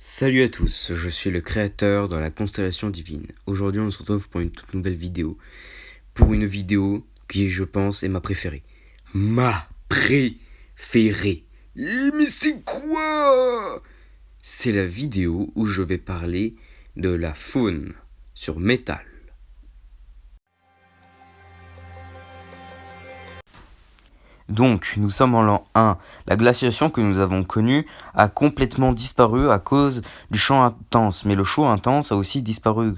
Salut à tous, je suis le créateur dans la constellation divine. Aujourd'hui on se retrouve pour une toute nouvelle vidéo. Pour une vidéo qui je pense est ma préférée. Ma préférée. Mais c'est quoi? C'est la vidéo où je vais parler de la faune sur Métal. Donc, nous sommes en l'an 1. La glaciation que nous avons connue a complètement disparu à cause du champ intense. Mais le chaud intense a aussi disparu,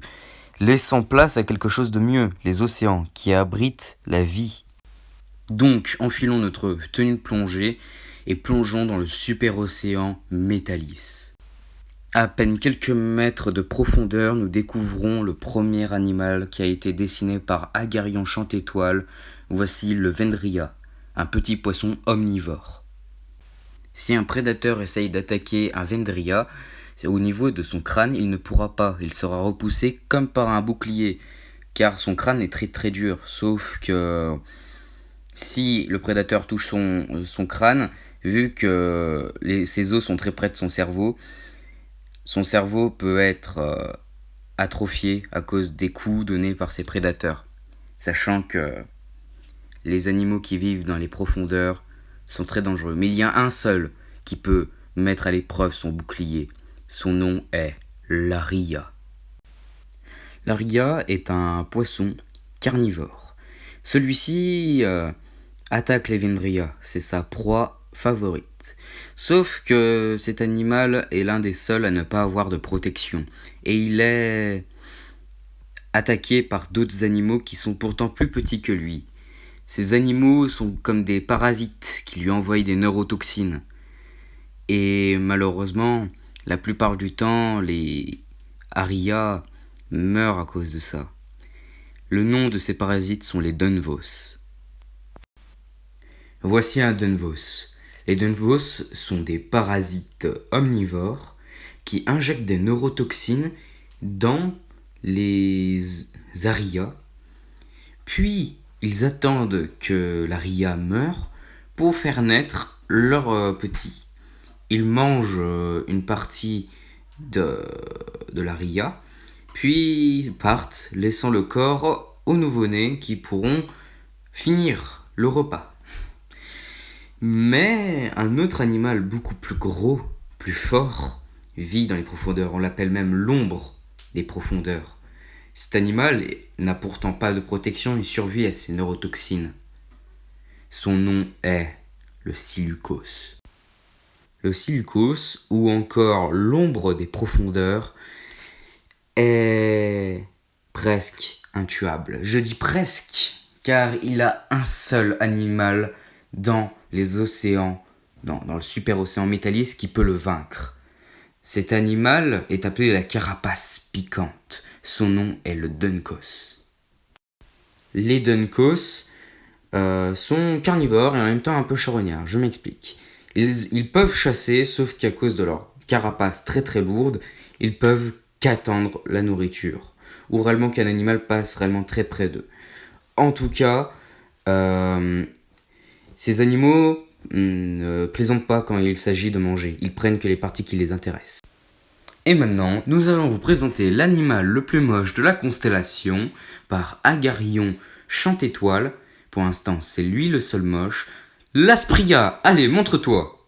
laissant place à quelque chose de mieux, les océans, qui abritent la vie. Donc, enfilons notre tenue de plongée et plongeons dans le super océan Métalis. À peine quelques mètres de profondeur, nous découvrons le premier animal qui a été dessiné par Agarion Chantétoile. Voici le Vendria, un petit poisson omnivore. Si un prédateur essaye d'attaquer un Vendria, au niveau de son crâne, il ne pourra pas. Il sera repoussé comme par un bouclier, car son crâne est très très dur. Sauf que si le prédateur touche son crâne, vu que ses os sont très près de son cerveau peut être atrophié à cause des coups donnés par ses prédateurs. Sachant que les animaux qui vivent dans les profondeurs sont très dangereux. Mais il y a un seul qui peut mettre à l'épreuve son bouclier. Son nom est l'Aria. L'Aria est un poisson carnivore. Celui-ci attaque les Vendria. C'est sa proie favorite. Sauf que cet animal est l'un des seuls à ne pas avoir de protection. Et il est attaqué par d'autres animaux qui sont pourtant plus petits que lui. Ces animaux sont comme des parasites qui lui envoient des neurotoxines. Et malheureusement, la plupart du temps, les Aria meurent à cause de ça. Le nom de ces parasites sont les Dunvos. Voici un Dunvos. Les Dunvos sont des parasites omnivores qui injectent des neurotoxines dans les Aria. Puis, ils attendent que l'Aria meure pour faire naître leurs petits. Ils mangent une partie de l'Aria, puis partent, laissant le corps aux nouveau-nés qui pourront finir le repas. Mais un autre animal beaucoup plus gros, plus fort, vit dans les profondeurs. On l'appelle même l'ombre des profondeurs. Cet animal n'a pourtant pas de protection et survit à ces neurotoxines. Son nom est le Silucos. Le Silucos, ou encore l'ombre des profondeurs, est presque intuable. Je dis presque, car il a un seul animal dans les océans, dans le super océan Métalis, qui peut le vaincre. Cet animal est appelé la carapace piquante. Son nom est le Dunkos. Les Dunkos sont carnivores et en même temps un peu charognards. Je m'explique. Ils peuvent chasser, sauf qu'à cause de leur carapace très très lourde, ils peuvent qu'attendre la nourriture. Ou réellement qu'un animal passe réellement très près d'eux. En tout cas, ces animaux ne plaisantent pas quand il s'agit de manger. Ils prennent que les parties qui les intéressent. Et maintenant, nous allons vous présenter l'animal le plus moche de la constellation par Agarion Chantétoile. Pour l'instant, c'est lui le seul moche. L'Aspria, allez, montre-toi.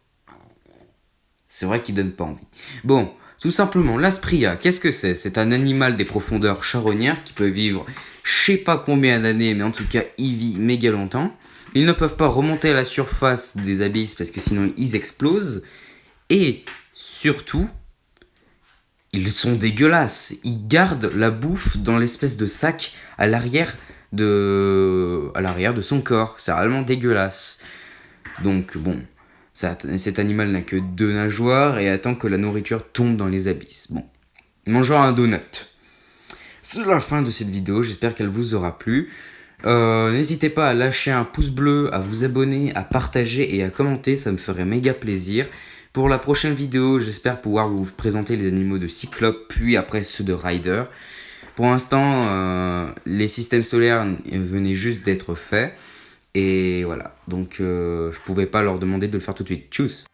C'est vrai qu'il donne pas envie. Bon, tout simplement, l'Aspria, qu'est-ce que c'est? C'est un animal des profondeurs charognards qui peut vivre je sais pas combien d'années, mais en tout cas, il vit méga longtemps. Ils ne peuvent pas remonter à la surface des abysses parce que sinon ils explosent. Et surtout, ils sont dégueulasses. Ils gardent la bouffe dans l'espèce de sac à l'arrière de son corps. C'est réellement dégueulasse. Donc bon, cet animal n'a que 2 nageoires et attend que la nourriture tombe dans les abysses. Bon, mangeons un donut. C'est la fin de cette vidéo, j'espère qu'elle vous aura plu. N'hésitez pas à lâcher un pouce bleu, à vous abonner, à partager et à commenter, ça me ferait méga plaisir. Pour la prochaine vidéo, j'espère pouvoir vous présenter les animaux de Cyclope, puis après ceux de Rider. Pour l'instant, les systèmes solaires venaient juste d'être faits. Et voilà, donc je pouvais pas leur demander de le faire tout de suite. Tchuss!